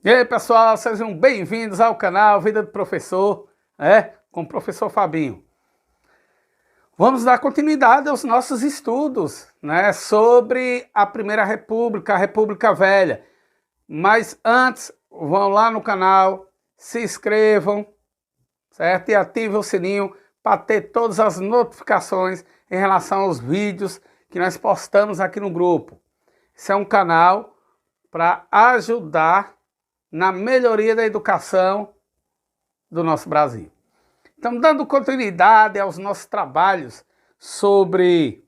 E aí, pessoal, sejam bem-vindos ao canal Vida do Professor, com o professor Fabinho. Vamos dar continuidade aos nossos estudos, sobre a Primeira República, a República Velha. Mas antes, vão lá no canal, se inscrevam, certo? E ativem o sininho para ter todas as notificações em relação aos vídeos que nós postamos aqui no grupo. Esse é um canal para ajudar na melhoria da educação do nosso Brasil. Estamos dando continuidade aos nossos trabalhos sobre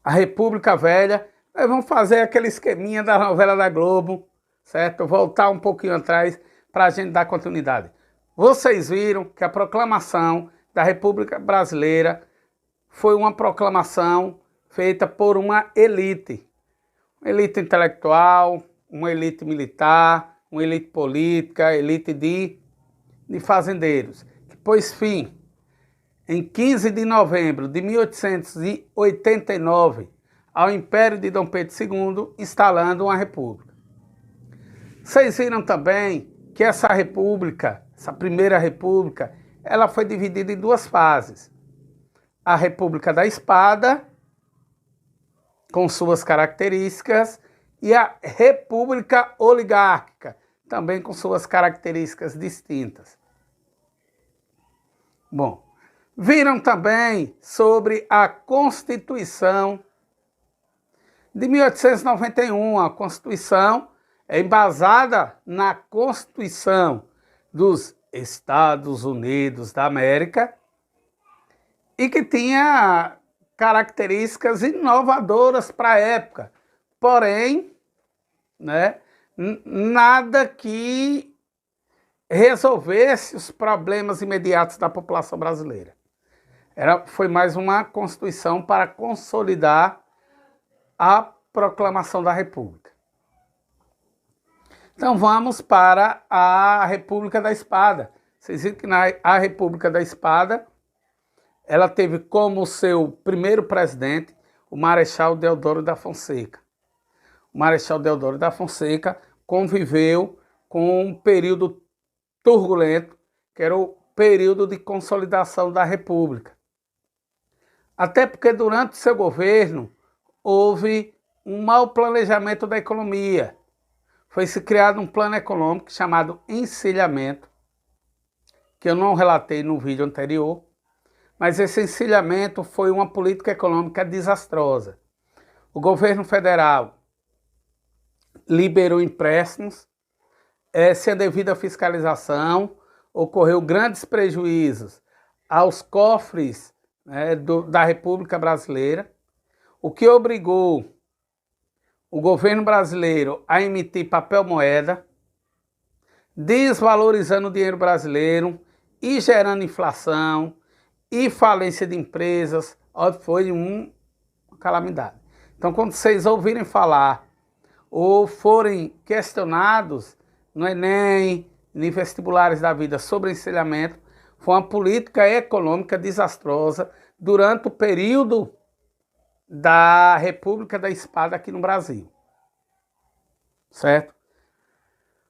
a República Velha. Nós vamos fazer aquele esqueminha da novela da Globo, certo? Voltar um pouquinho atrás para a gente dar continuidade. Vocês viram que a proclamação da República Brasileira foi uma proclamação feita por uma elite intelectual, uma elite militar, uma elite política, elite de fazendeiros, que pôs fim em 15 de novembro de 1889 ao Império de Dom Pedro II, instalando uma república. Vocês viram também que essa república, essa primeira república, ela foi dividida em duas fases. A República da Espada, com suas características, e a República Oligárquica, também com suas características distintas. Bom, viram também sobre a Constituição de 1891. A Constituição é embasada na Constituição dos Estados Unidos da América e que tinha características inovadoras para a época. Porém, nada que resolvesse os problemas imediatos da população brasileira. Foi mais uma Constituição para consolidar a proclamação da República. Então vamos para a República da Espada. Vocês viram que a República da Espada, ela teve como seu primeiro presidente o Marechal Deodoro da Fonseca. O Marechal Deodoro da Fonseca conviveu com um período turbulento, que era o período de consolidação da República. Até porque durante seu governo houve um mau planejamento da economia. Foi-se criado um plano econômico chamado encilhamento, que eu não relatei no vídeo anterior, mas esse encilhamento foi uma política econômica desastrosa. O governo federal liberou empréstimos, sem a devida fiscalização, ocorreu grandes prejuízos aos cofres da República Brasileira, o que obrigou o governo brasileiro a emitir papel moeda, desvalorizando o dinheiro brasileiro e gerando inflação e falência de empresas. Foi uma calamidade. Então, quando vocês ouvirem falar ou forem questionados no Enem, em vestibulares da vida sobre encilhamento, foi uma política econômica desastrosa durante o período da República da Espada aqui no Brasil. Certo?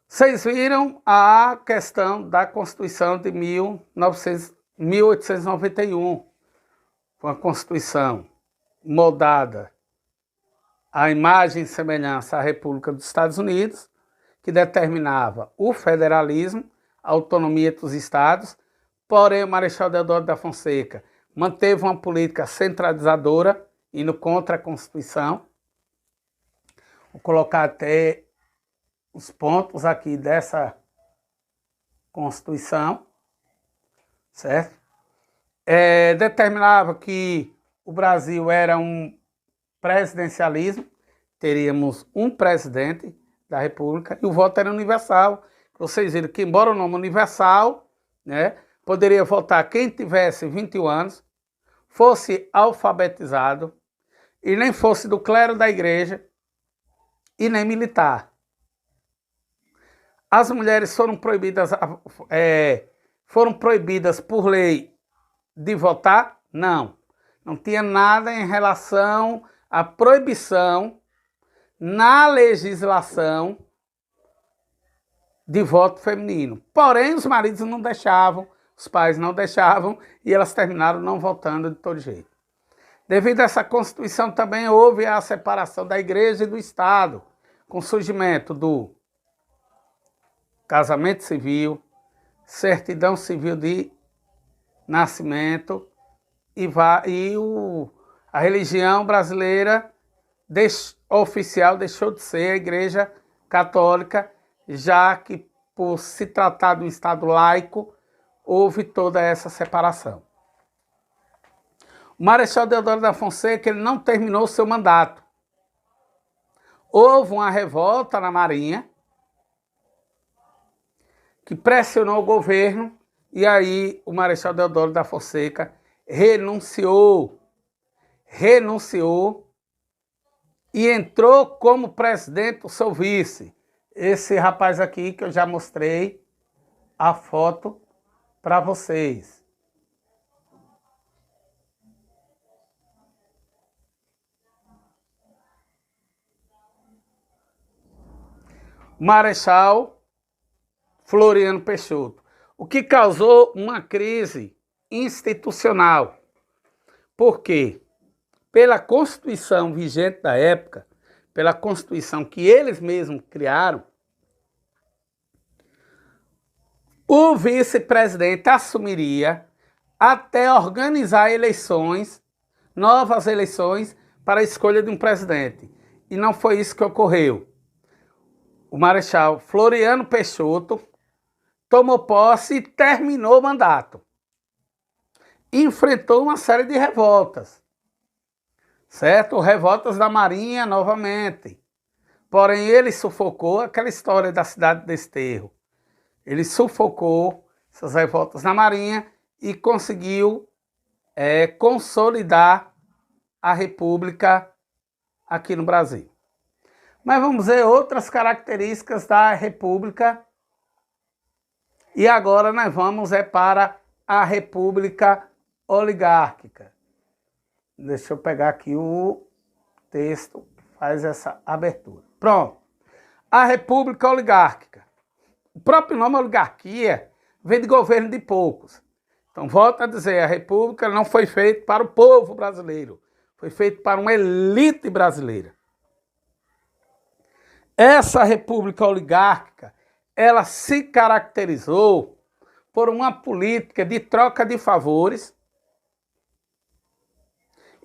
Vocês viram a questão da Constituição de 1891. Foi uma Constituição moldada à imagem e semelhança à República dos Estados Unidos, que determinava o federalismo, a autonomia dos estados, porém o Marechal Deodoro da Fonseca manteve uma política centralizadora, indo contra a Constituição. Vou colocar até os pontos aqui dessa Constituição, certo? Determinava que o Brasil era um presidencialismo, teríamos um presidente da República e o voto era universal. Vocês viram que, embora o nome universal, poderia votar quem tivesse 21 anos, fosse alfabetizado e nem fosse do clero da igreja e nem militar. As mulheres foram proibidas por lei de votar? Não. Não tinha nada em relação à proibição na legislação de voto feminino. Porém, os maridos não deixavam, os pais não deixavam, e elas terminaram não votando de todo jeito. Devido a essa Constituição também houve a separação da Igreja e do Estado, com o surgimento do casamento civil, certidão civil de nascimento a religião brasileira oficial deixou de ser a Igreja Católica, já que, por se tratar de um Estado laico, houve toda essa separação. O Marechal Deodoro da Fonseca ele não terminou seu mandato. Houve uma revolta na Marinha que pressionou o governo e aí o Marechal Deodoro da Fonseca renunciou e entrou como presidente o seu vice. Esse rapaz aqui que eu já mostrei a foto para vocês. Marechal Floriano Peixoto, o que causou uma crise institucional. Por quê? Pela Constituição vigente da época, pela Constituição que eles mesmos criaram, o vice-presidente assumiria até organizar eleições, novas eleições para a escolha de um presidente. E não foi isso que ocorreu. O Marechal Floriano Peixoto tomou posse e terminou o mandato. Enfrentou uma série de revoltas, certo? Revoltas da Marinha novamente. Porém, ele sufocou aquela história da cidade de Desterro. Ele sufocou essas revoltas na Marinha e conseguiu consolidar a República aqui no Brasil. Mas vamos ver outras características da República. E agora nós vamos para a República Oligárquica. Deixa eu pegar aqui o texto que faz essa abertura. Pronto. A República Oligárquica. O próprio nome oligarquia vem de governo de poucos. Então, volto a dizer, a República não foi feita para o povo brasileiro. Foi feita para uma elite brasileira. Essa República Oligárquica, ela se caracterizou por uma política de troca de favores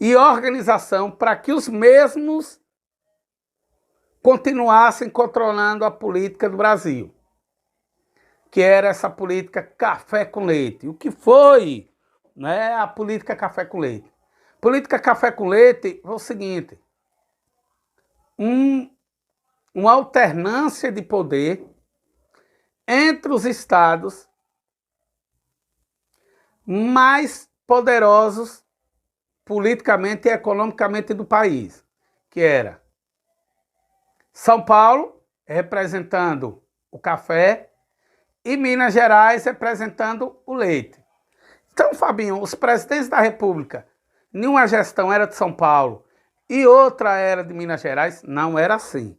e organização para que os mesmos continuassem controlando a política do Brasil, que era essa política café com leite. O que foi, né, a política café com leite? Política café com leite foi o seguinte: uma alternância de poder entre os estados mais poderosos politicamente e economicamente do país, que era São Paulo representando o café e Minas Gerais representando o leite. Então, Fabinho, os presidentes da República, nenhuma gestão era de São Paulo e outra era de Minas Gerais, não era assim.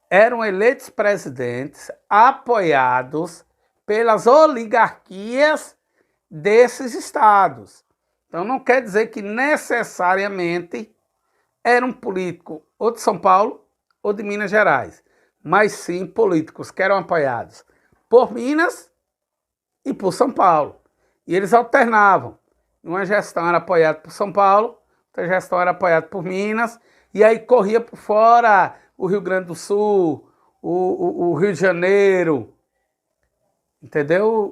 Eram eleitos presidentes apoiados pelas oligarquias desses estados. Então não quer dizer que necessariamente era um político ou de São Paulo ou de Minas Gerais, mas sim políticos que eram apoiados por Minas e por São Paulo. E eles alternavam. Uma gestão era apoiada por São Paulo, outra gestão era apoiada por Minas, e aí corria por fora o Rio Grande do Sul, o Rio de Janeiro, entendeu?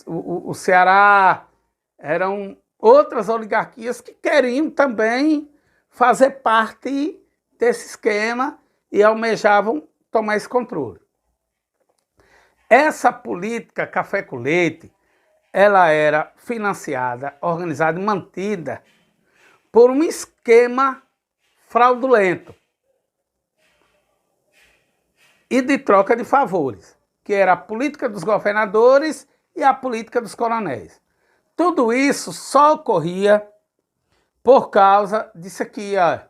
O Ceará. Eram outras oligarquias que queriam também fazer parte desse esquema e almejavam tomar esse controle. Essa política café com leite, ela era financiada, organizada e mantida por um esquema fraudulento e de troca de favores, que era a política dos governadores e a política dos coronéis. Tudo isso só ocorria por causa disso aqui, ó,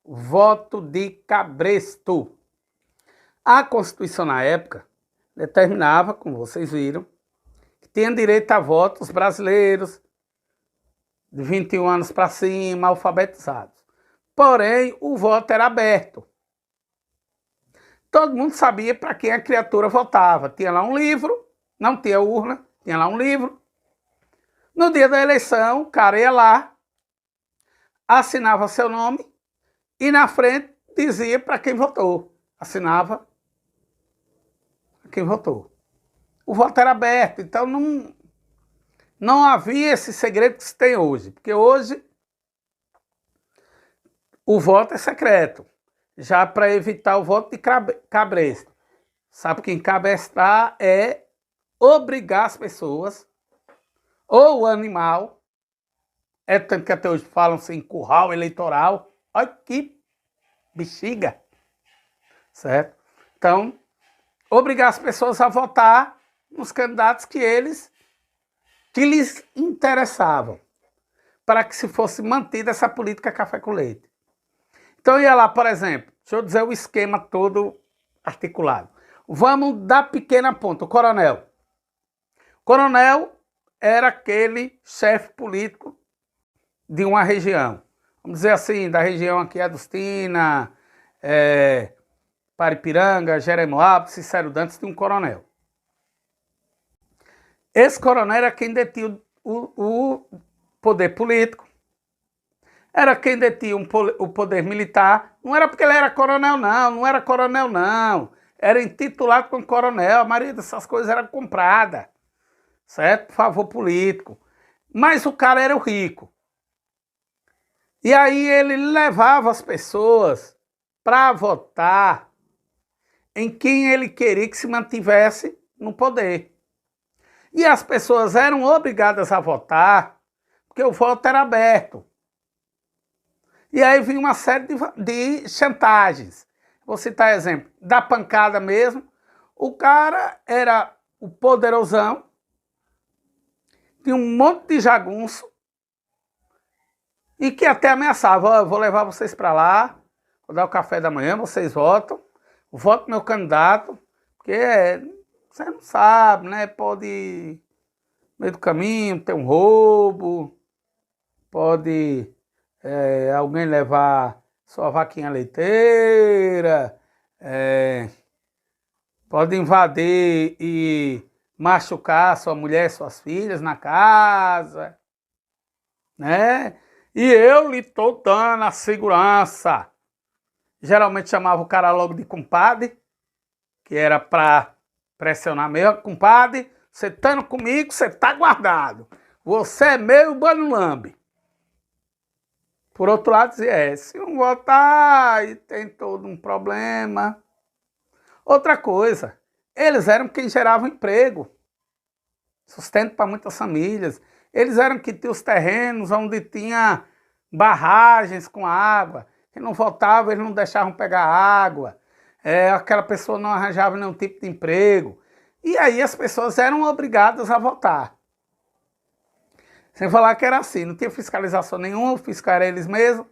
voto de cabresto. A Constituição na época determinava, como vocês viram, que tinham direito a voto os brasileiros de 21 anos para cima, alfabetizados. Porém, o voto era aberto. Todo mundo sabia para quem a criatura votava. Tinha lá um livro, não tinha urna, tinha lá um livro. No dia da eleição, o cara ia lá, assinava seu nome e na frente dizia para quem votou. Assinava para quem votou. O voto era aberto, então não havia esse segredo que se tem hoje. Porque hoje o voto é secreto. Já para evitar o voto de cabresto. Sabe que encabestar é obrigar as pessoas, ou o animal, é tanto que até hoje falam-se em curral eleitoral. Olha que bexiga, certo? Então, obrigar as pessoas a votar nos candidatos que lhes interessavam, para que se fosse mantida essa política café com leite. Então ia lá, por exemplo, deixa eu dizer o esquema todo articulado. Vamos da pequena ponta, o coronel. O coronel era aquele chefe político de uma região. Vamos dizer assim, da região aqui, Adustina, Paripiranga, Jeremoabo, Cicero Dantas, tinha um coronel. Esse coronel era quem detinha o poder político, era quem detinha o poder militar. Não era porque ele era coronel, não era coronel, não. Era intitulado como coronel, a maioria dessas coisas era comprada, certo? Por favor político. Mas o cara era o rico. E aí ele levava as pessoas para votar em quem ele queria que se mantivesse no poder. E as pessoas eram obrigadas a votar porque o voto era aberto. E aí vinha uma série de chantagens. Vou citar exemplo, da pancada mesmo. O cara era o poderosão, tinha um monte de jagunço, e que até ameaçava: vou levar vocês para lá, vou dar o café da manhã, vocês votam, voto meu candidato, porque você não sabe, né? Pode, no meio do caminho, ter um roubo, pode alguém levar sua vaquinha leiteira, pode invadir e machucar sua mulher e suas filhas na casa, né? E eu lhe estou dando a segurança. Geralmente chamava o cara logo de compadre, que era para pressionar mesmo. Compadre, você estando comigo, você está guardado. Você é meu banulambe. Por outro lado, dizia, se não votar, e tem todo um problema. Outra coisa, eles eram quem geravam emprego, sustento para muitas famílias. Eles eram que tinham os terrenos onde tinha barragens com água. Quem não votava, eles não deixavam pegar água. Aquela pessoa não arranjava nenhum tipo de emprego. E aí as pessoas eram obrigadas a votar. Sem falar que era assim, não tinha fiscalização nenhuma, o fiscal era eles mesmos.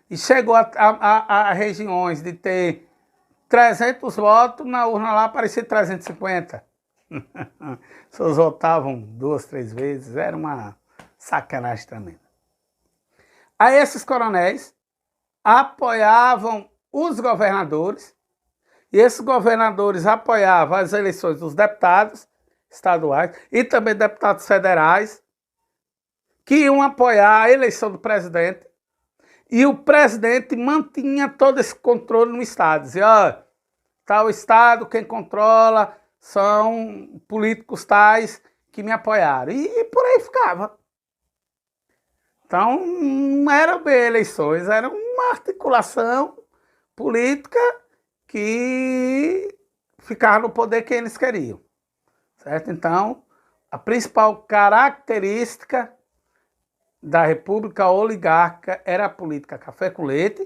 E chegou a regiões de ter 300 votos, na urna lá aparecia 350. As pessoas votavam 2, 3 vezes, era uma sacanagem tremenda. Aí esses coronéis apoiavam os governadores, e esses governadores apoiavam as eleições dos deputados estaduais e também deputados federais, que iam apoiar a eleição do presidente, e o presidente mantinha todo esse controle no estado. Dizia, tal estado, quem controla são políticos tais que me apoiaram. E por aí ficava. Então, não eram bem eleições, era uma articulação política que ficava no poder quem eles queriam. Certo? Então, a principal característica da República Oligárquica era a política café com leite,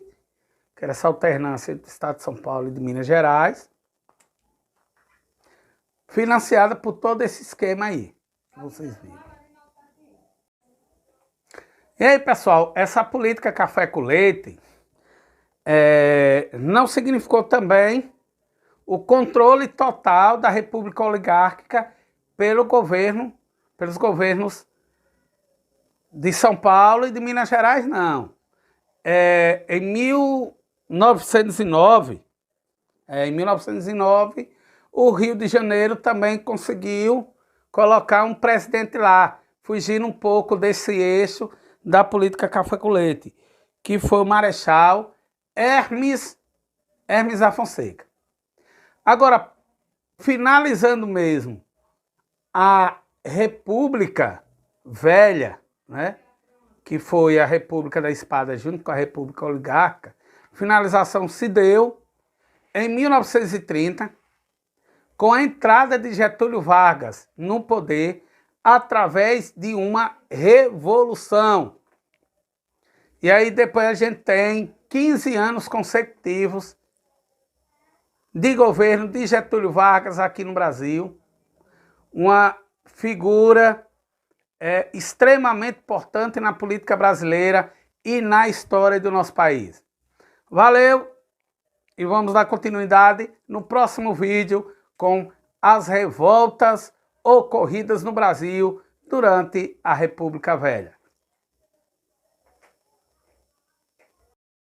que era essa alternância entre o Estado de São Paulo e de Minas Gerais, financiada por todo esse esquema aí, que vocês viram. E aí, pessoal, essa política café com leite não significou também o controle total da República Oligárquica pelos governos de São Paulo e de Minas Gerais, não. Em 1909, o Rio de Janeiro também conseguiu colocar um presidente lá, fugindo um pouco desse eixo da política café com leite, que foi o Marechal Hermes Afonseca. Agora, finalizando mesmo, a República Velha, né, que foi a República da Espada junto com a República Oligárquica, finalização se deu em 1930, com a entrada de Getúlio Vargas no poder através de uma revolução. E aí depois a gente tem 15 anos consecutivos de governo de Getúlio Vargas aqui no Brasil, uma figura extremamente importante na política brasileira e na história do nosso país. Valeu e vamos dar continuidade no próximo vídeo com as revoltas ocorridas no Brasil durante a República Velha.